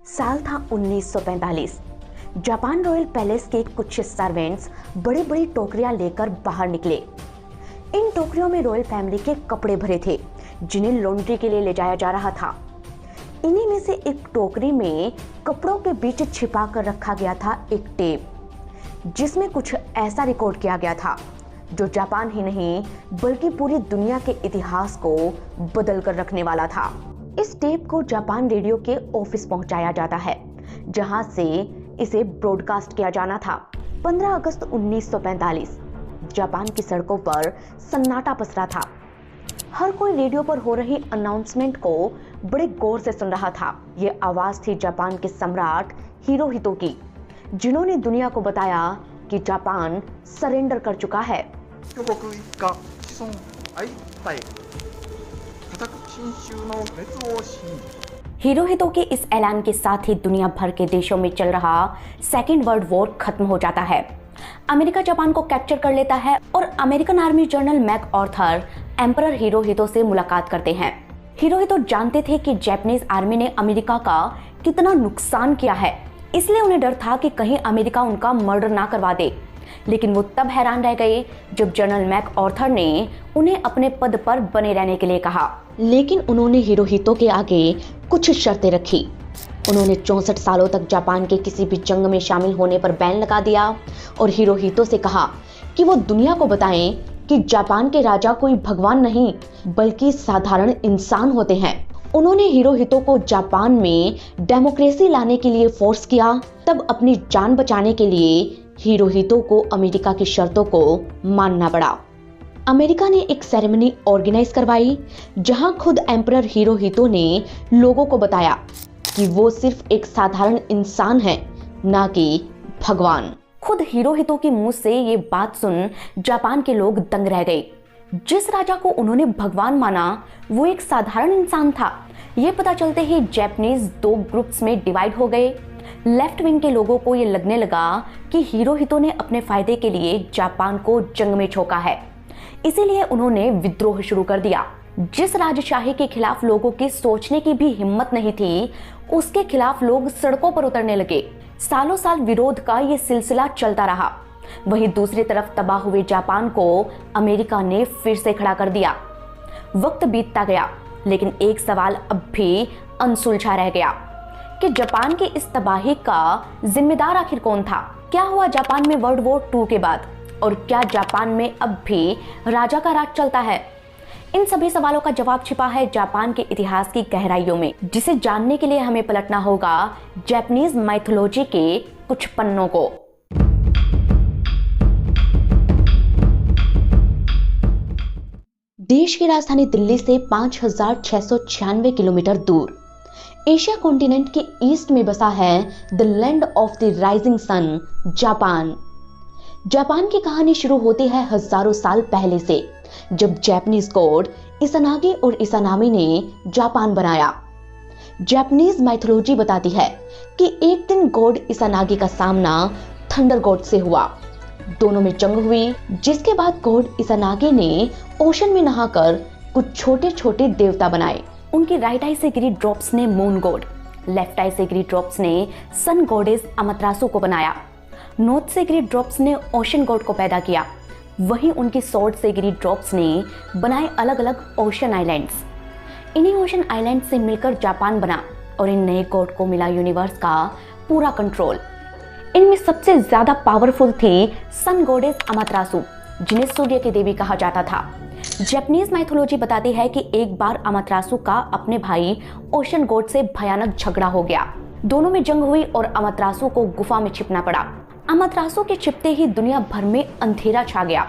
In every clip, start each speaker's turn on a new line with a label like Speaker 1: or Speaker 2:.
Speaker 1: साल था 1945। Japan royal palace के कुछ सर्वेंट्स बड़ी बड़ी टोकरियां लेकर बाहर निकले। इन टोकरियों में रॉयल फैमिली के कपड़े भरे थे जिन्हें लॉन्ड्री के लिए ले जाया जा रहा था। इन्हीं में से एक टोकरी में कपड़ों के बीच छिपा कर रखा गया था एक टेप, जिसमें कुछ ऐसा रिकॉर्ड किया गया था जो जापान ही नहीं बल्कि पूरी दुनिया के इतिहास को बदल कर रखने वाला था। इस टेप को जापान रेडियो के ऑफिस पहुंचाया जाता है, जहां से इसे ब्रॉडकास्ट किया जाना था। 15 अगस्त 1945 जापान की सड़कों पर सन्नाटा पसरा था। हर कोई रेडियो पर हो रही अनाउंसमेंट को बड़े गौर से सुन रहा था। ये आवाज थी जापान के सम्राट हिरोहितो की, जिन्होंने दुनिया को बताया कि जापान सरेंडर कर चुका है। हिरोहितो के इस ऐलान के साथ ही दुनिया भर के देशों में चल रहा सेकेंड वर्ल्ड वॉर खत्म हो जाता है। अमेरिका जापान को कैप्चर कर लेता है और American army general MacArthur emperor Hirohito से मुलाकात करते हैं। हिरोहितो जानते थे कि जापानीज आर्मी ने अमेरिका का कितना नुकसान किया है, इसलिए उन्हें डर था कि कहीं अमेरिका उनका मर्डर ना करवा दे। लेकिन वो तब हैरान रह गए जब जनरल मैक आर्थर ने उन्हें अपने पद पर बने रहने के लिए कहा। लेकिन उन्होंने हिरोहितो के आगे कुछ शर्तें रखी। उन्होंने 64 सालों तक जापान के किसी भी जंग में शामिल होने पर बैन लगा दिया और हिरोहितो से कहा कि वो दुनिया को बताएं कि जापान के राजा कोई भगवान नहीं बल्कि साधारण इंसान होते हैं। उन्होंने हिरोहितो को जापान में डेमोक्रेसी लाने के लिए फोर्स किया। तब अपनी जान बचाने के लिए हिरोहितो को अमेरिका की शर्तों को मानना पड़ा। अमेरिका ने एक सेरेमनी ऑर्गेनाइज करवाई, जहां खुद एम्परर हिरोहितो ने लोगों को बताया कि वो सिर्फ एक साधारण इंसान है, ना कि भगवान। खुद हिरोहितो के मुंह से ये बात सुन जापान के लोग दंग रह गए। जिस राजा को उन्होंने भगवान माना वो एक साधारण इंसान था। ये पता चलते ही जापानीज दो ग्रुप्स में डिवाइड हो गए। लेफ्ट विंग के लोगों को ये लगने लगा कि हिरोहितो ने अपने फायदे के लिए जापान को जंग में झोंका है, इसीलिए उन्होंने विद्रोह शुरू कर दिया। जिस राजशाही के खिलाफ लोगों की सोचने की भी हिम्मत नहीं थी, उसके खिलाफ लोग सड़कों पर उतरने लगे। सालों साल विरोध का ये सिलसिला चलता रहा। वहीं दूसरी तरफ तबाह हुए जापान को अमेरिका ने फिर से खड़ा कर दिया। वक्त बीतता गया, लेकिन एक सवाल अब भी अनसुलझा रह गया कि जापान की इस तबाही का जिम्मेदार आखिर कौन था। क्या हुआ जापान में वर्ल्ड वॉर 2 के बाद, और क्या जापान में अब भी राजा का राज चलता है? इन सभी सवालों का जवाब छिपा है जापान के इतिहास की गहराइयों में, जिसे जानने के लिए हमें पलटना होगा जापानीज माइथोलॉजी के कुछ पन्नों को। देश की राजधानी दिल्ली से 5696 किलोमीटर दूर एशिया कॉन्टिनेंट के ईस्ट में बसा है the land of the rising sun, Japan. Japan की कहानी शुरू होती है हजारों साल पहले से, जब जापानीज गॉड इसानागी और इसानामी ने जापान बनाया। जापानीज माइथोलॉजी बताती है कि एक दिन गॉड इसानागी का सामना थंडर गॉड से हुआ। दोनों में जंग हुई, जिसके बाद गॉड इसानागी ने ओशन में नहाकर कुछ छोटे छोटे देवता बनाए। उनकी राइट आई से गिरी ड्रॉप्स ने मून गॉड, लेफ्ट आई से गिरी ड्रॉप्स ने सन गॉडेस अमातरासु को बनाया। नॉर्थ से गिरी ड्रॉप्स ने ओशन गॉड को पैदा किया। वहीं उनकी सॉर्ड से गिरी ड्रॉप्स ने बनाए अलग अलग ओशन आइलैंड्स। इन्हीं ओशन आइलैंड से मिलकर जापान बना और इन नए गॉड को मिला यूनिवर्स का पूरा कंट्रोल। इनमें सबसे ज्यादा पावरफुल थी सन गॉडेस अमातरासु, जिन्हें सूर्य की देवी कहा जाता था। जापानीज माइथोलॉजी बताती है कि एक बार अमातरासु का अपने भाई ओशन गॉड से भयानक झगड़ा हो गया। दोनों में जंग हुई और अमातरासु को गुफा में छिपना पड़ा। अमातरासु के छिपते ही दुनिया भर में अंधेरा छा गया।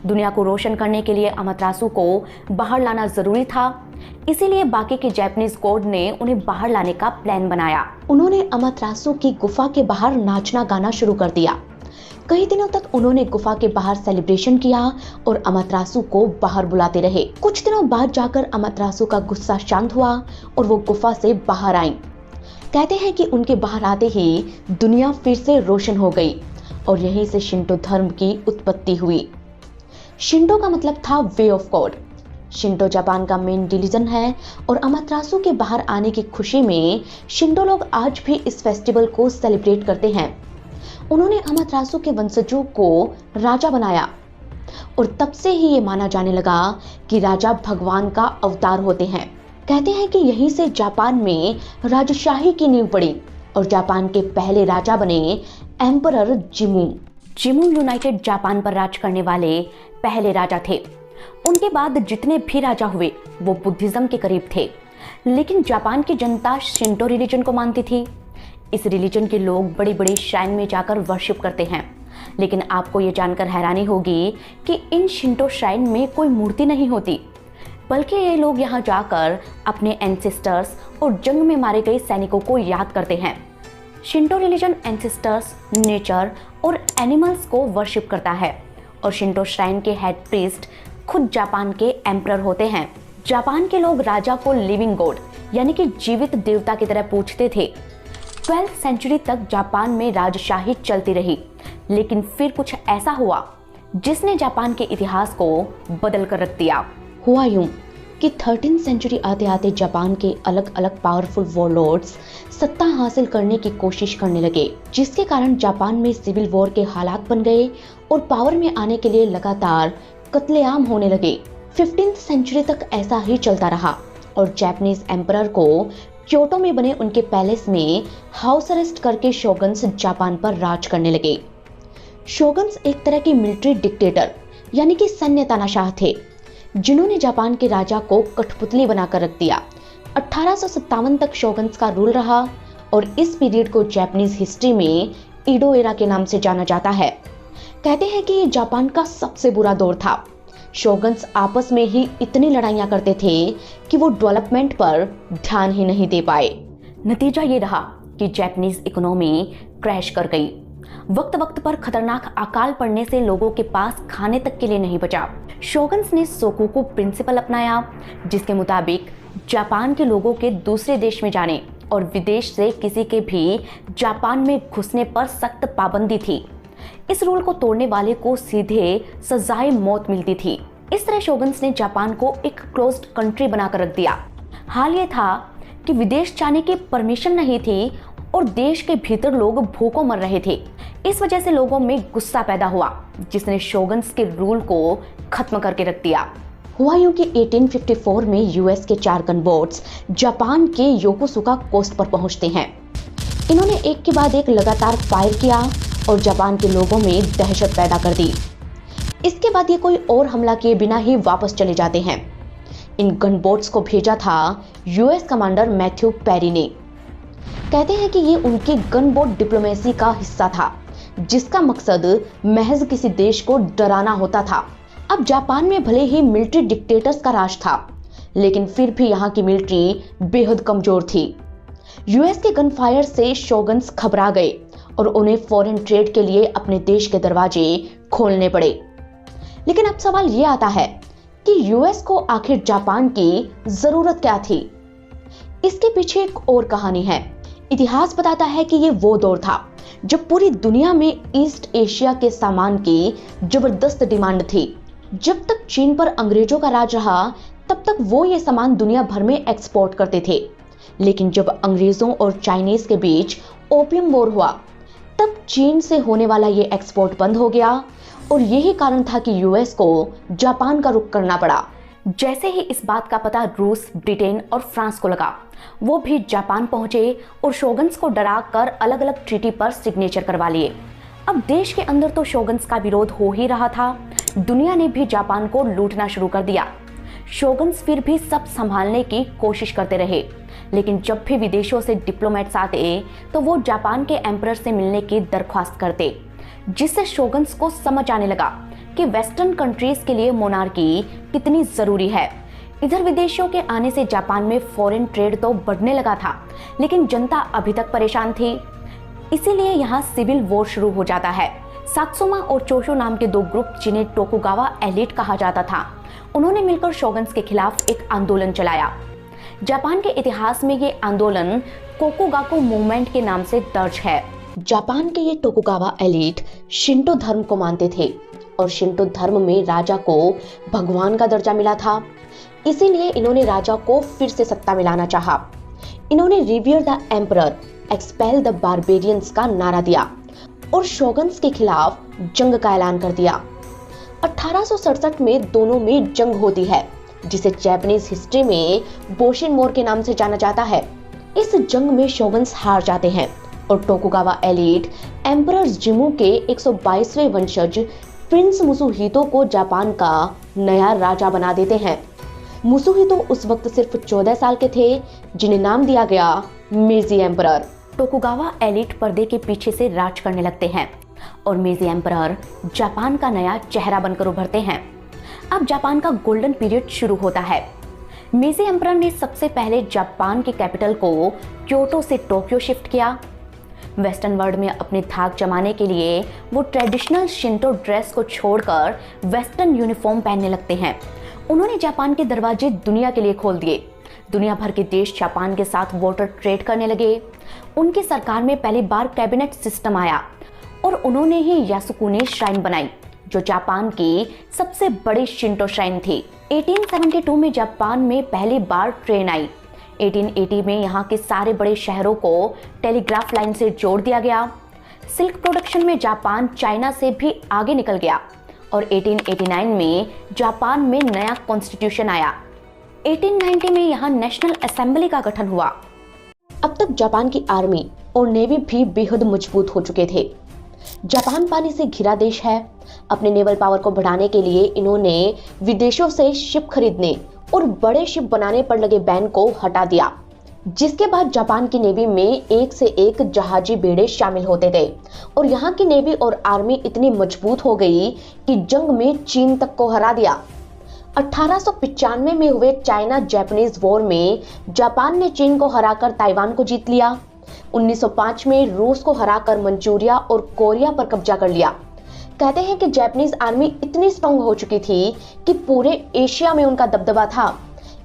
Speaker 1: दुनिया को रोशन करने के लिए अमातरासु को बाहर लाना जरूरी था, इसीलिए बाकी के जापानीज गॉड ने उन्हें बाहर लाने का प्लान बनाया। उन्होंने अमातरासु की गुफा के बाहर नाचना गाना शुरू कर दिया। कई दिनों तक उन्होंने गुफा के बाहर सेलिब्रेशन किया और अमातरासु को बाहर बुलाते रहे। कुछ दिनों बाद जाकर अमातरासु का गुस्सा शांत हुआ और वो गुफा से बाहर आई। कहते हैं कि उनके बाहर आते ही दुनिया फिर से रोशन हो गई और यहीं से शिंटो धर्म की उत्पत्ति हुई। शिंटो का मतलब था way of God. Shinto Japan का मेन रिलीजन है और अमातरासु के बाहर आने की खुशी में शिंटो लोग आज भी इस फेस्टिवल को सेलिब्रेट करते हैं। उन्होंने अमातरासु के वंशजों को राजा बनाया और तब से ही ये माना जाने लगा कि राजा भगवान का अवतार होते हैं। कहते हैं कि यहीं से जापान में राजशाही की नींव पड़ी और जापान के पहले राजा बने एम्परर जिमू। जिमू यूनाइटेड जापान पर राज करने वाले पहले राजा थे। उनके बाद जितने भी राजा हुए वो बुद्धिज्म के करीब थे, लेकिन जापान की जनता शिंटो रिलीजन को मानती थी। इस रिलीजन के लोग बड़े बड़े श्राइन में जाकर वर्शिप करते हैं, लेकिन आपको ये जानकर हैरानी होगी कि इन शिंटो श्राइन में कोई मूर्ति नहीं होती, बल्कि ये लोग यहाँ जाकर अपने एंसेस्टर्स और जंग में मारे गए सैनिकों को याद करते हैं। शिंटो रिलीजन एंसेस्टर्स, नेचर और एनिमल्स को वर्शिप करता है और शिंटो श्राइन के हेड प्रीस्ट खुद जापान के एम्परर होते हैं। जापान के लोग राजा को लिविंग गॉड यानी कि जीवित देवता की तरह पूजते थे। 12th सेंचुरी तक जापान में राजशाही चलती रही, लेकिन फिर कुछ ऐसा हुआ जिसने जापान के इतिहास को बदल कर रख दिया। हुआ यूं कि 13th सेंचुरी आते आते जापान के अलग अलग पावरफुल वॉरलॉर्ड्स सत्ता हासिल करने की कोशिश करने लगे, जिसके कारण जापान में सिविल वॉर के हालात बन गए और पावर में आने के लिए लगातार कत्लेआम होने लगे। 15th सेंचुरी तक ऐसा ही चलता रहा और जापानीज एम्परर को क्योटो में बने उनके पैलेस में हाउस अरेस्ट करके शोगन्स जापान पर राज करने लगे। शोगन्स एक तरह की मिलिट्री डिक्टेटर यानी कि सैन्य तानाशाह थे, जिन्होंने जापान के राजा को कठपुतली बनाकर रख दिया। 1857 तक शोगन्स का रूल रहा और इस पीरियड को जापानीज हिस्ट्री में ईडो एरा के नाम से जाना जाता है। कहते हैं कि ये जापान का सबसे बुरा दौर था। शोगन्स आपस में ही इतनी लड़ाइयां करते थे कि वो डेवलपमेंट पर ध्यान ही नहीं दे पाए। नतीजा ये रहा कि जापानीज इकोनॉमी क्रैश कर गई। वक्त वक्त पर खतरनाक अकाल पड़ने से लोगों के पास खाने तक के लिए नहीं बचा। शोगन्स ने सोकोकू प्रिंसिपल अपनाया, जिसके मुताबिक जापान के लोगों के दूसरे देश में जाने और विदेश से किसी के भी जापान में घुसने पर सख्त पाबंदी थी। इस रूल को तोड़ने वाले को सीधे सजाए मौत मिलती थी। इस तरह शोगन्स ने जापान को एक क्लोज्ड कंट्री बनाकर रख दिया। हाल ये था कि विदेश जाने की परमिशन नहीं थी और देश के भीतर लोग भूखों मर रहे थे। इस वजह से लोगों में गुस्सा पैदा हुआ, जिसने शोगन्स के रूल को खत्म करके रख दिया। हुआ यूं कि 1854 में यूएस के 4 गनबोट्स जापान के योकोसुका कोस्ट पर पहुंचते हैं। इन्होंने एक के बाद एक लगातार फायर किया और जापान के लोगों में दहशत पैदा कर दी। इसके बाद ये कोई और हमला किए बिना ही वापस चले जाते हैं। इन गनबोट्स को भेजा था यूएस कमांडर मैथ्यू पेरी ने। कहते हैं कि ये उनकी गनबोट डिप्लोमेसी का हिस्सा था, जिसका मकसद महज किसी देश को डराना होता था। अब जापान में भले ही मिलिट्री डिक्टेटर्स का राज था, लेकिन फिर भी यहाँ की मिलिट्री बेहद कमजोर थी। यूएस के गनफायर से शोगन्स घबरा गए और उन्हें फॉरेन ट्रेड के लिए अपने देश के दरवाजे खोलने पड़े। लेकिन अब सवाल ये आता है कि यूएस को आखिर जापान की जरूरत क्या थी? इसके पीछे एक और कहानी है। इतिहास बताता है कि ये वो दौर था जब पूरी दुनिया में ईस्ट एशिया के सामान की जबरदस्त डिमांड थी। जब तक चीन पर अंग्रेजों का राज रहा, तब तक वो ये सामान दुनिया भर में एक्सपोर्ट करते थे। लेकिन जब अंग्रेजों और चाइनीज के बीच ओपियम वॉर हुआ, तब चीन से होने वाला ये एक्सपोर्ट बंद हो गया और यही कारण था कि यूएस को जापान का रुख करना पड़ा। जैसे ही इस बात का पता रूस, ब्रिटेन और फ्रांस को लगा, वो भी जापान पहुंचे और शोगन्स को डरा कर अलग अलग ट्रीटी पर सिग्नेचर करवा लिए। अब देश के अंदर तो शोगन्स का विरोध हो ही रहा था, दुनिया ने भी जापान को लूटना शुरू कर दिया। शोगन्स फिर भी सब संभालने की कोशिश करते रहे, लेकिन जब भी विदेशों से डिप्लोमेट्स आते तो वो जापान के एम्परर से मिलने की दरख्वास्त करते, जिससे शोगन्स को समझ आने लगा कि वेस्टर्न कंट्रीज के लिए मोनार्की कितनी जरूरी है। इधर विदेशियों के आने से जापान में फॉरेन ट्रेड तो बढ़ने लगा था, लेकिन जनता अभी तक परेशान थी। इसीलिए यहाँ सिविल वॉर शुरू हो जाता है। सात्सुमा और चोशो नाम के 2 ग्रुप, जिन्हें टोकुगावा एलिट कहा जाता था, उन्होंने मिलकर शोगन्स के खिलाफ एक आंदोलन चलाया। जापान के इतिहास में ये आंदोलन कोकुगाकू मूवमेंट के नाम से दर्ज है। जापान के ये टोकुगावा एलिट शिंटो धर्म को मानते थे और शिंटो धर्म में राजा को भगवान का दर्जा मिला था।
Speaker 2: इसीलिए इन्होंने राजा को फिर से सत्ता में लाना चाहा। इन्होंने revere the emperor, expel the barbarians का नारा दिया और शोगन्स के खिलाफ जंग का ऐलान कर दिया। 1867 में दोनों में जंग होती है, जिसे जापानीज हिस्ट्री में बोशिन मोर के नाम से जाना जाता है। इस जंग में शोगन्स हार जाते हैं और टोकुगावा एलीट एम्परर जिमू के 122वें वंशज प्रिंस मुसुहितो को जापान का नया राजा बना देते हैं। मुसुहितो उस वक्त सिर्फ 14 साल के थे, जिन्हें नाम दिया गया मेजी एम्परर।
Speaker 1: टोकुगावा एलीट पर्दे के पीछे से राज करने लगते हैं और मेजी एम्परर जापान का नया चेहरा बनकर उभरते हैं। अब जापान का गोल्डन पीरियड शुरू होता है। मेजी एम्परर ने सबसे पहले जापान की कैपिटल को क्योटो से टोक्यो शिफ्ट किया। वेस्टर्न वर्ल्ड में अपनी धाक जमाने के लिए वो ट्रेडिशनल शिंटो ड्रेस को छोड़कर वेस्टर्न यूनिफॉर्म पहनने लगते हैं। उन्होंने जापान के दरवाजे दुनिया के लिए खोल दिए। दुनिया भर के देश जापान के साथ वाटर ट्रेड करने लगे। उनकी सरकार में पहली बार कैबिनेट सिस्टम आया और उन्होंने ही यासुकुने श्राइन बनाई, जो जापान की सबसे बड़ी शिंटो श्राइन थी। 1872 में जापान में पहली बार ट्रेन आई। 1880 में यहाँ के सारे बड़े शहरों को टेलीग्राफ लाइन से जोड़ दिया गया। सिल्क प्रोडक्शन में जापान चाइना से भी आगे निकल गया और 1889 में जापान में नया कॉन्स्टिट्यूशन आया। 1890 में यहाँ नेशनल असेंबली का गठन हुआ।
Speaker 2: अब तक जापान की आर्मी और नेवी भी बेहद मजबूत हो चुके थे। जापान पानी से घिरा देश है। अपने नेवल पावर को बढ़ाने के लिए इन्होंने विदेशों से शिप खरीदने और बड़े शिप बनाने पर लगे बैन को हटा दिया, जिसके बाद जापान की नेवी में एक से एक जहाजी बेड़े शामिल होते थे और यहाँ की नेवी और आर्मी इतनी मजबूत हो गई कि जंग में चीन तक को हरा दिया। 1895 में हुए चाइना जापानीज वॉर में जापान ने चीन को हराकर ताइवान को जीत लिया। 1905 में रूस को हराकर मंचूरिया और कोरिया पर कब्जा कर लिया। कहते हैं कि जापानीज आर्मी इतनी स्ट्रांग हो चुकी थी कि पूरे एशिया में उनका दबदबा था।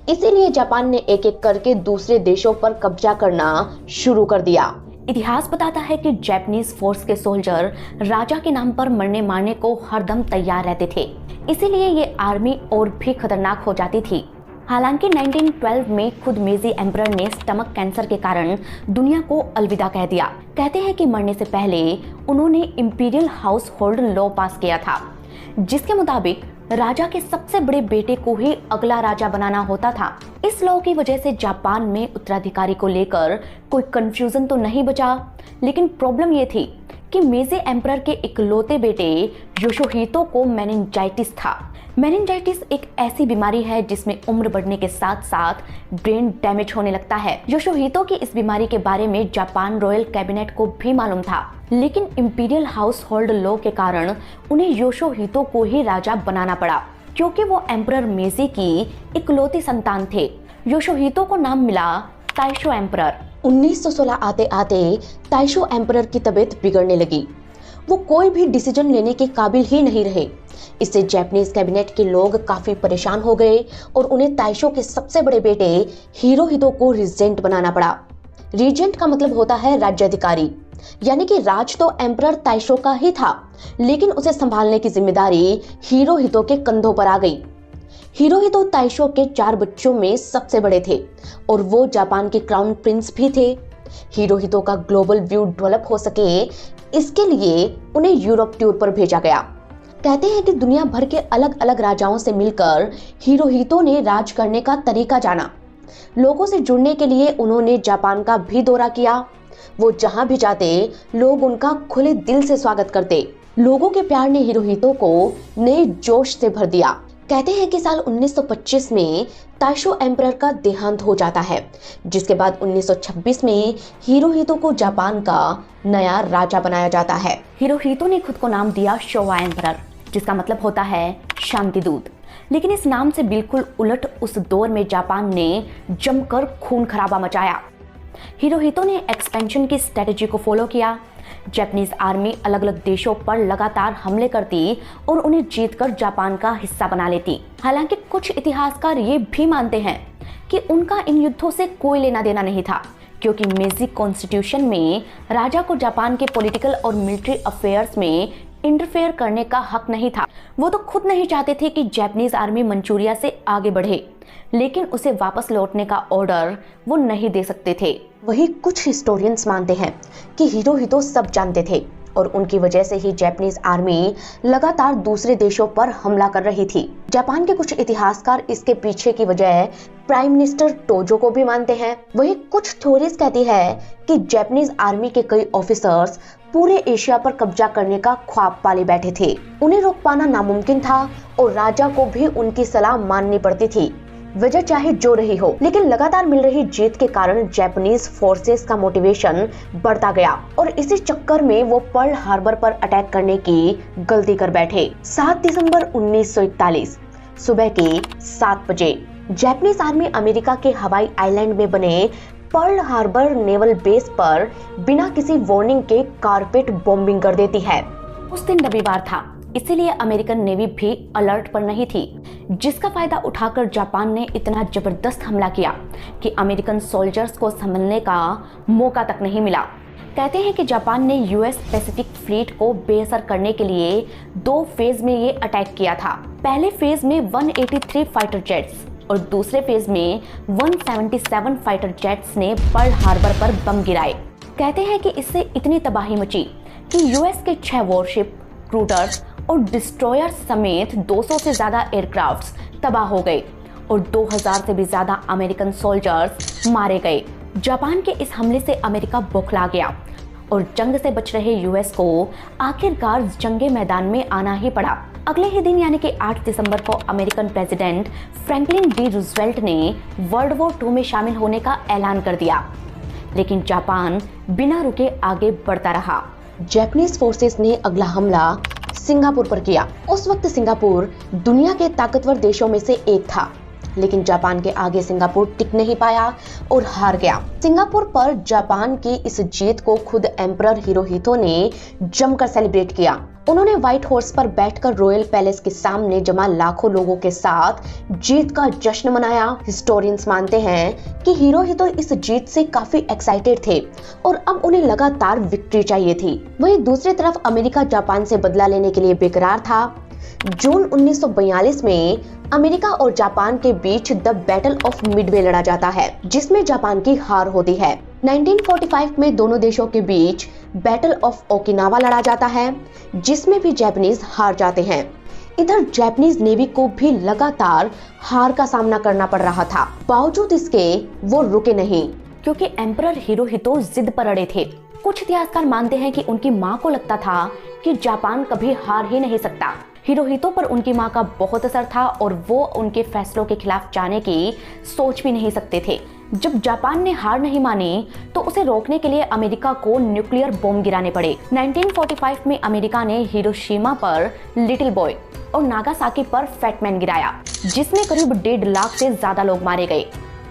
Speaker 2: इसीलिए जापान ने एक एक करके दूसरे देशों पर कब्जा करना शुरू कर दिया।
Speaker 1: इतिहास बताता है कि जापानीज फोर्स के सोल्जर राजा के नाम पर मरने मारने को हरदम तैयार रहते थे, इसीलिए ये आर्मी और भी खतरनाक हो जाती थी। हालांकि 1912 में खुद मेजी एम्परर ने स्टमक कैंसर के कारण दुनिया को अलविदा कह दिया। कहते हैं कि मरने से पहले उन्होंने इंपीरियल हाउस होल्ड लॉ पास किया था, जिसके मुताबिक राजा के सबसे बड़े बेटे को ही अगला राजा बनाना होता था। इस लॉ की वजह से जापान में उत्तराधिकारी को लेकर कोई कंफ्यूजन तो नहीं बचा, लेकिन प्रॉब्लम ये थी कि मेजी एम्परर के इकलौते बेटे योशिहितो को मेनिंजाइटिस था। मेनिंजाइटिस एक ऐसी बीमारी है जिसमें उम्र बढ़ने के साथ साथ ब्रेन डैमेज होने लगता है। योशिहितो की इस बीमारी के बारे में जापान रॉयल कैबिनेट को भी मालूम था, लेकिन इंपीरियल हाउस होल्ड लॉ के कारण उन्हें योशिहितो को ही राजा बनाना पड़ा, क्योंकि वो एम्परर मेजी की इकलौती संतान थे। योशिहितो को नाम मिला ताइशो एम्परर।
Speaker 2: 1916 आते आते ताइशो एम्परर की तबीयत बिगड़ने लगी। वो कोई भी डिसीजन लेने के काबिल ही नहीं रहे। इससे जापानीज कैबिनेट के लोग काफी परेशान हो गए और उन्हें ताइशो के सबसे बड़े बेटे हिरोहितो को रीजेंट बनाना पड़ा। रीजेंट का मतलब होता है राज्याधिकारी, यानी कि राज तो एम्परर ताइशो का ही था, लेकिन उसे संभालने की जिम्मेदारी हिरोहितो के कंधों पर आ गई। हिरोहितो ताइशो के 4 बच्चों में सबसे बड़े थे और वो जापान के क्राउन प्रिंस भी थे। हिरोहितो का ग्लोबल व्यू डेवलप हो सके, इसके लिए उन्हें यूरोप टूर पर भेजा गया। कहते हैं कि दुनिया भर के अलग अलग राजाओं से मिलकर हिरोहितो ने राज करने का तरीका जाना। लोगों से जुड़ने के लिए उन्होंने जापान का भी दौरा किया। वो जहां भी जाते लोग उनका खुले दिल से स्वागत करते। लोगों के प्यार ने हिरोहितो को नए जोश से भर दिया। कहते हैं कि साल 1925 में ताइशो एम्परर का देहांत हो जाता है, जिसके बाद 1926 में हिरोहितो को जापान का नया राजा बनाया जाता है।
Speaker 1: हिरोहितो ने खुद को नाम दिया शोवा एम्परर, जिसका मतलब होता है शांति दूत। लेकिन इस नाम से बिल्कुल उलट उस दौर में जापान ने जमकर खून खराबा मचाया। हिरोहितो ने एक्सपेंशन की स्ट्रेटजी को फॉलो किया। जापानीज आर्मी अलग अलग देशों पर लगातार हमले करती और उन्हें जीतकर जापान का हिस्सा बना लेती। हालांकि कुछ इतिहासकार ये भी मानते हैं कि उनका इन युद्धों से कोई लेना देना नहीं था, क्योंकि मेजी कॉन्स्टिट्यूशन में राजा को जापान के पॉलिटिकल और मिलिट्री अफेयर्स में इंटरफेयर करने का हक नहीं था। वो तो खुद नहीं चाहते थे कि जापानीज आर्मी मंचूरिया से आगे बढ़े, लेकिन उसे वापस लौटने का ऑर्डर वो नहीं दे सकते थे।
Speaker 2: वही कुछ हिस्टोरियंस मानते हैं कि हिरोहितो सब जानते थे और उनकी वजह से ही जापानीज आर्मी लगातार दूसरे देशों पर हमला कर रही थी। जापान के कुछ इतिहासकार इसके पीछे की वजह प्राइम मिनिस्टर टोजो को भी मानते हैं। वही कुछ थ्योरीज कहती है कि जापानीज आर्मी के कई ऑफिसर्स पूरे एशिया पर कब्जा करने का ख्वाब पाले बैठे थे। उन्हें रोक पाना नामुमकिन था और राजा को भी उनकी सलाह माननी पड़ती थी, वजह चाहे जो रही हो। लेकिन लगातार मिल रही जीत के कारण जापानीज फोर्सेस का मोटिवेशन बढ़ता गया और इसी चक्कर में वो पर्ल हार्बर पर अटैक करने की गलती कर बैठे। 7 दिसंबर 1941 सुबह के 7 बजे जापानीज आर्मी अमेरिका के हवाई आइलैंड में बने पर्ल हार्बर नेवल बेस पर बिना किसी वार्निंग के कारपेट बॉम्बिंग कर देती है।
Speaker 1: उस दिन रविवार था, इसीलिए अमेरिकन नेवी भी अलर्ट पर नहीं थी, जिसका फायदा उठाकर जापान ने इतना जबरदस्त हमला किया कि अमेरिकन सोल्जर्स को संभलने का मौका तक नहीं मिला। कहते हैं कि जापान ने यूएस पैसिफिक फ्लीट को बेअसर करने के लिए 2 फेज में ये अटैक किया था। पहले फेज में 183 फाइटर जेट्स और दूसरे फेज में 177 फाइटर जेट्स ने पर्ल हार्बर पर बम गिराए। कहते हैं कि इससे इतनी तबाही मची कि यूएस के 6 वॉरशिप, क्रूजर्स और डिस्ट्रॉयर समेत 200 से ज्यादा एयरक्राफ्ट्स तबाह हो गए और 2000 से भी ज्यादा अमेरिकन सोल्जर्स मारे गए। जापान के इस हमले से अमेरिका बौखला गया और जंग से बच रहे यूएस को आखिरकार जंगे मैदान में आना ही पड़ा। अगले ही दिन यानी कि 8 दिसंबर को American president Franklin D Roosevelt ने वर्ल्ड वॉर 2 में शामिल होने का ऐलान कर दिया, लेकिन जापान बिना रुके आगे बढ़ता रहा।
Speaker 2: जापानीज फोर्सेस ने अगला हमला सिंगापुर पर किया। उस वक्त सिंगापुर दुनिया के ताकतवर देशों में से एक था, लेकिन जापान के आगे सिंगापुर टिक नहीं पाया और हार गया। सिंगापुर पर जापान की इस जीत को खुद एम्परर हिरोहितो ने जमकर सेलिब्रेट किया। उन्होंने व्हाइट हॉर्स पर बैठकर रॉयल पैलेस के सामने जमा लाखों लोगों के साथ जीत का जश्न मनाया। हिस्टोरियंस मानते हैं कि हिरोहितो इस जीत से काफी एक्साइटेड थे और अब उन्हें लगातार विक्ट्री चाहिए थी। वहीं दूसरी तरफ अमेरिका जापान से बदला लेने के लिए बेकरार था। जून 1942 में अमेरिका और जापान के बीच द बैटल ऑफ मिडवे लड़ा जाता है, जिसमें जापान की हार होती है। 1945 में दोनों देशों के बीच बैटल ऑफ ओकिनावा लड़ा जाता है, जिसमें भी जापानीज हार जाते हैं। इधर जापानीज नेवी को भी लगातार हार का सामना करना पड़ रहा था। बावजूद इसके वो रुके नहीं,
Speaker 1: क्योंकि एम्परर हिरोहितो जिद पर अड़े थे। कुछ इतिहासकार मानते हैं कि उनकी मां को लगता था कि जापान कभी हार ही नहीं सकता। हिरोहितो पर उनकी मां का बहुत असर था और वो उनके फैसलों के खिलाफ जाने की सोच भी नहीं सकते थे। जब जापान ने हार नहीं मानी तो उसे रोकने के लिए अमेरिका को न्यूक्लियर बॉम्ब गिराने पड़े। 1945 में अमेरिका ने हिरोशिमा पर लिटिल बॉय और नागासाकी पर फैट मैन गिराया, जिसमें करीब 1.5 लाख से ज्यादा लोग मारे गए।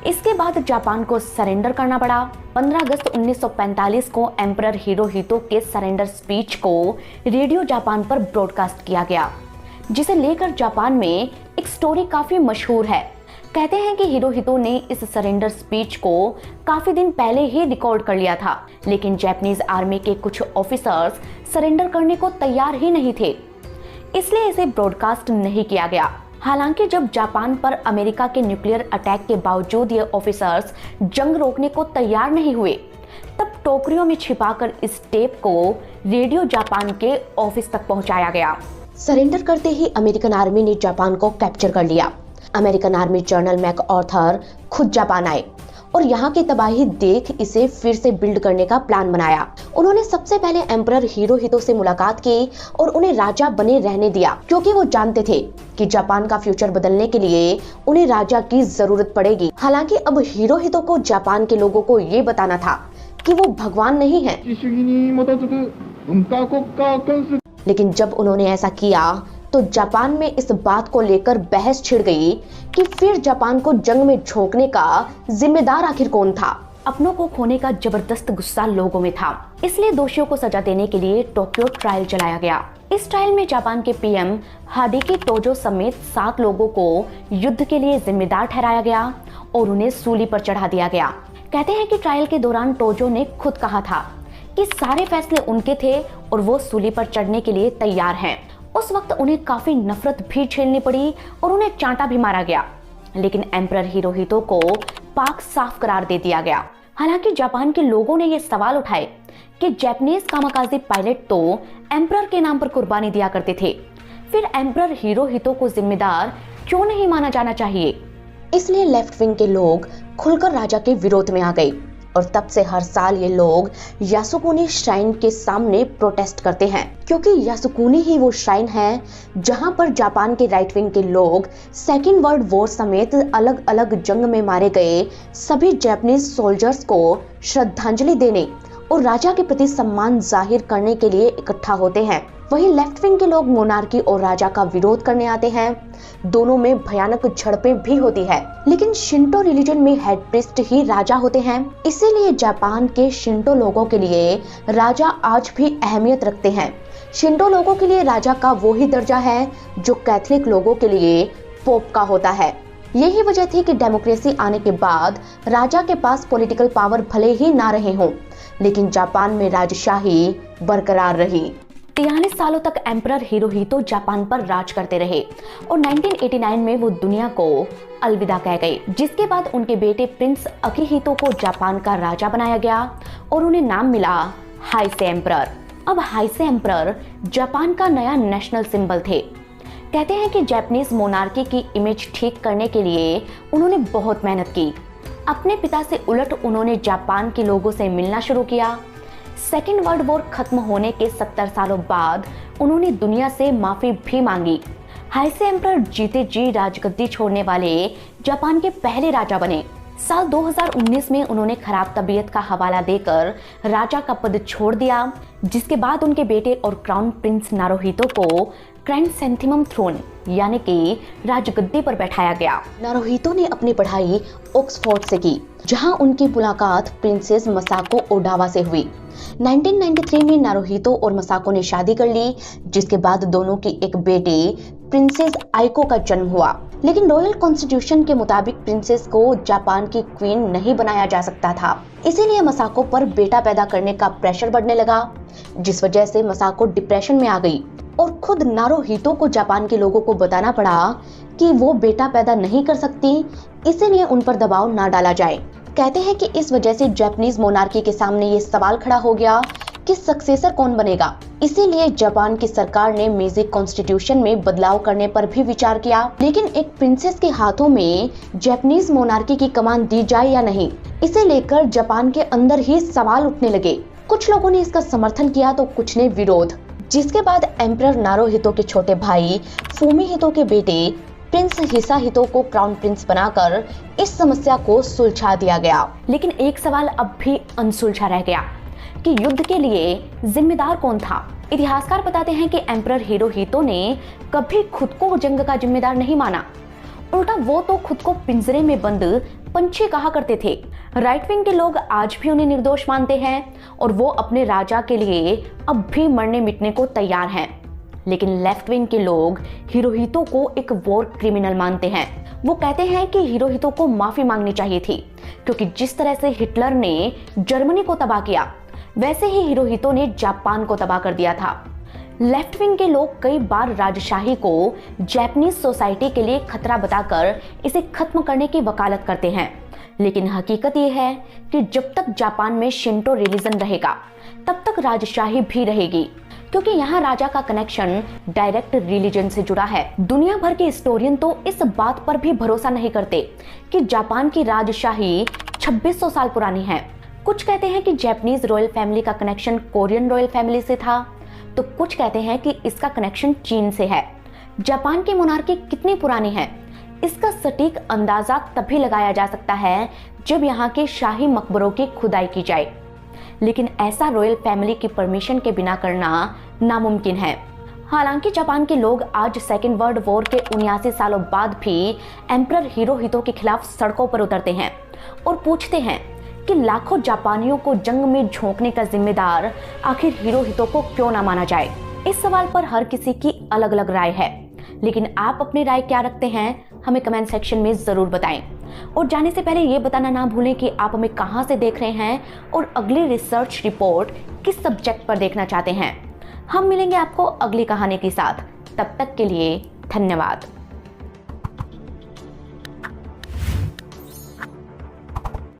Speaker 1: इसके बाद जापान को सरेंडर करना पड़ा। 15 अगस्त 1945 को एम्परर हिरोहितो के सरेंडर स्पीच को रेडियो जापान पर ब्रॉडकास्ट किया गया, जिसे लेकर जापान में एक स्टोरी काफी मशहूर है। कहते हैं कि हिरोहितो ने इस सरेंडर स्पीच को काफी दिन पहले ही रिकॉर्ड कर लिया था, लेकिन जापानीज आर्मी के कुछ ऑफिसर्स सरेंडर करने को तैयार ही नहीं थे, इसलिए इसे ब्रॉडकास्ट नहीं किया गया। हालांकि जब जापान पर अमेरिका के न्यूक्लियर अटैक के बावजूद ये ऑफिसर्स जंग रोकने को तैयार नहीं हुए, तब टोकरियों में छिपाकर इस टेप को रेडियो जापान के ऑफिस तक पहुंचाया गया।
Speaker 2: सरेंडर करते ही अमेरिकन आर्मी ने जापान को कैप्चर कर लिया। American army general MacArthur खुद जापान आए और यहाँ की तबाही देख इसे फिर से बिल्ड करने का प्लान बनाया। उन्होंने सबसे पहले एम्परर हिरोहितो से मुलाकात की और उन्हें राजा बने रहने दिया, क्योंकि वो जानते थे कि जापान का फ्यूचर बदलने के लिए उन्हें राजा की जरूरत पड़ेगी। हालांकि अब हिरोहितो को जापान के लोगों को ये बताना था कि वो भगवान नहीं है, लेकिन जब उन्होंने ऐसा किया तो जापान में इस बात को लेकर बहस छिड़ गई कि फिर जापान को जंग में झोंकने का जिम्मेदार आखिर कौन था।
Speaker 1: अपनों को खोने का जबरदस्त गुस्सा लोगों में था, इसलिए दोषियों को सजा देने के लिए टोक्यो ट्रायल चलाया गया। इस ट्रायल में जापान के पीएम हाडेकी टोजो समेत 7 लोगों को युद्ध के लिए जिम्मेदार ठहराया गया और उन्हें सूली पर चढ़ा दिया गया। कहते हैं कि ट्रायल के दौरान टोजो ने खुद कहा था कि सारे फैसले उनके थे और वो सूली पर चढ़ने के लिए तैयार हैं उस वक्त उन्हें काफी नफरत भी झेलनी पड़ी और उन्हें चांटा भी मारा गया, लेकिन एम्परर हिरोहितो को पाक साफ करार दे दिया गया। हालांकि जापान के लोगों ने यह सवाल उठाए कि जापानीज कामाकाजी पायलट तो एम्परर के नाम पर कुर्बानी दिया करते थे, फिर एम्परर हिरोहितो को जिम्मेदार क्यों नहीं माना जाना चाहिए।
Speaker 2: इसलिए लेफ्ट विंग के लोग खुलकर राजा के विरोध में आ गए और तब से हर साल ये लोग यासुकुनी श्राइन के सामने प्रोटेस्ट करते हैं, क्योंकि यासुकुनी ही वो श्राइन है जहां पर जापान के राइट विंग के लोग सेकेंड वर्ल्ड वॉर समेत अलग अलग जंग में मारे गए सभी जापानीज सोल्जर्स को श्रद्धांजलि देने और राजा के प्रति सम्मान जाहिर करने के लिए इकट्ठा होते हैं। वहीं लेफ्ट विंग के लोग मोनार्की और राजा का विरोध करने आते हैं। दोनों में भयानक झड़पें भी होती है, लेकिन शिंटो रिलीजन में हेड प्रीस्ट ही राजा होते हैं। इसीलिए जापान के शिंटो लोगों के लिए राजा आज भी अहमियत रखते हैं। शिंटो लोगों के लिए राजा का वो ही दर्जा है जो कैथोलिक लोगों के लिए पोप का होता है। यही वजह थी कि डेमोक्रेसी आने के बाद राजा के पास पॉलिटिकल पावर भले ही ना रहे हों, लेकिन जापान में राजशाही बरकरार रही।
Speaker 1: 43 सालों तक एम्परर हिरोहितो जापान पर राज करते रहे और 1989 में वो दुनिया को अलविदा कह गए, जिसके बाद उनके बेटे प्रिंस अकिहितो को जापान का राजा बनाया गया और उन्हें नाम मिला हाइसे एम्परर। अब हाइसे एम्परर जापान का नया नेशनल सिंबल थे। कहते हैं कि जापानीज मोनार्की की इमेज ठीक करने के लिए उन्होंने बहुत मेहनत की। अपने पिता से उलट उन्होंने जापान के लोगों से मिलना शुरू किया। सेकेंड वर्ल्ड वॉर खत्म होने के 70 सालों बाद उन्होंने दुनिया से माफी भी मांगी। हाइसे एम्परर जीते जी राजगद्दी छोड़ने वाले जापान के पहले राजा बने। साल 2019 में उन्होंने खराब तबीयत का हवाला देकर राजा का पद छोड़ दिया, जिसके बाद उनके बेटे और क्राउन प्रिंस नारुहितो को क्राइसेंथेमम थ्रोन यानी कि राजगद्दी पर बैठाया गया।
Speaker 2: नारुहितो ने अपनी पढ़ाई ऑक्सफोर्ड से की, जहां उनकी मुलाकात प्रिंसेस मसाको ओडावा से हुई। 1993 में नारुहितो और मसाको ने शादी कर ली, जिसके बाद दोनों की एक बेटी प्रिंसेस आइको का जन्म हुआ। लेकिन रॉयल कॉन्स्टिट्यूशन के मुताबिक प्रिंसेस को जापान की क्वीन नहीं बनाया जा सकता था, इसीलिए मसाको पर बेटा पैदा करने का प्रेशर बढ़ने लगा, जिस वजह से मसाको डिप्रेशन में आ गई और खुद नारुहितो को जापान के लोगों को बताना पड़ा कि वो बेटा पैदा नहीं कर सकती, इसीलिए उन पर दबाव ना डाला जाए। कहते हैं कि इस वजह से जापानीज मोनार्की के सामने ये सवाल खड़ा हो गया कि सक्सेसर कौन बनेगा। इसीलिए जापान की सरकार ने मेजी कॉन्स्टिट्यूशन में बदलाव करने पर भी विचार किया, लेकिन एक प्रिंसेस के हाथों में जापानीज मोनार्की की कमान दी जाए या नहीं, इसे लेकर जापान के अंदर ही सवाल उठने लगे। कुछ लोगों ने इसका समर्थन किया तो कुछ ने विरोध, जिसके बाद एम्परर नारुहितो के छोटे भाई फुमिहितो के बेटे प्रिंस हिसाहितो को क्राउन प्रिंस बनाकर इस समस्या को सुलझा दिया गया।
Speaker 1: लेकिन एक सवाल अब भी अनसुलझा रह गया कि युद्ध के लिए जिम्मेदार कौन था। इतिहासकार बताते हैं कि एम्परर हिरोहितो ने कभी खुद को जंग का जिम्मेदार नहीं माना, उल्टा वो तो खुद को पिंजरे में बंद पंछी कहा करते थे। राइट विंग के लोग आज भी उन्हें निर्दोष मानते हैं और वो अपने राजा के लिए अब भी मरने मिटने को तैयार हैं। लेकिन लेफ्ट विंग के लोग हिरोहितो को एक वॉर क्रिमिनल मानते हैं। वो कहते हैं कि हिरोहितो को माफी मांगनी चाहिए थी, क्योंकि जिस तरह से हिटलर ने जर्मनी को तबाह किया, वैसे ही हिरोहितो ने जापान को तबाह कर दिया था। लेफ्ट विंग के लोग कई बार राजशाही को जापानीज सोसाइटी के लिए खतरा बताकर इसे खत्म करने की वकालत करते हैं, लेकिन हकीकत ये है कि जब तक जापान में शिंटो रिलीजन रहेगा तब तक राजशाही भी रहेगी, क्योंकि यहाँ राजा का कनेक्शन डायरेक्ट रिलीजन से जुड़ा है। दुनिया भर के हिस्टोरियन तो इस बात पर भी भरोसा नहीं करते कि जापान की राजशाही 2600 साल पुरानी है। कुछ कहते हैं कि जापानीज रॉयल फैमिली का कनेक्शन कोरियन रॉयल फैमिली से था, तो कुछ कहते हैं कि इसका कनेक्शन चीन से है। जापान की मोनार्की कितनी पुरानी है, इसका सटीक अंदाजा तभी लगाया जा सकता है जब यहाँ के शाही मकबरों की खुदाई की जाए, लेकिन ऐसा रॉयल फैमिली की परमिशन के बिना करना नामुमकिन है। हालांकि जापान के लोग आज सेकेंड वर्ल्ड वॉर के 79 सालों बाद भी एम्परर हिरोहितो के खिलाफ सड़कों पर उतरते हैं और पूछते हैं कि लाखों जापानियों को जंग में झोंकने का जिम्मेदार आखिर हिरोहितो को क्यों ना माना जाए। इस सवाल पर हर किसी की अलग अलग राय है, लेकिन आप अपनी राय क्या रखते हैं हमें कमेंट सेक्शन में जरूर बताएं। और जाने से पहले ये बताना ना भूलें कि आप हमें कहां से देख रहे हैं और अगली रिसर्च रिपोर्ट किस सब्जेक्ट पर देखना चाहते हैं। हम मिलेंगे आपको अगली कहानी के साथ। तब तक के लिए धन्यवाद।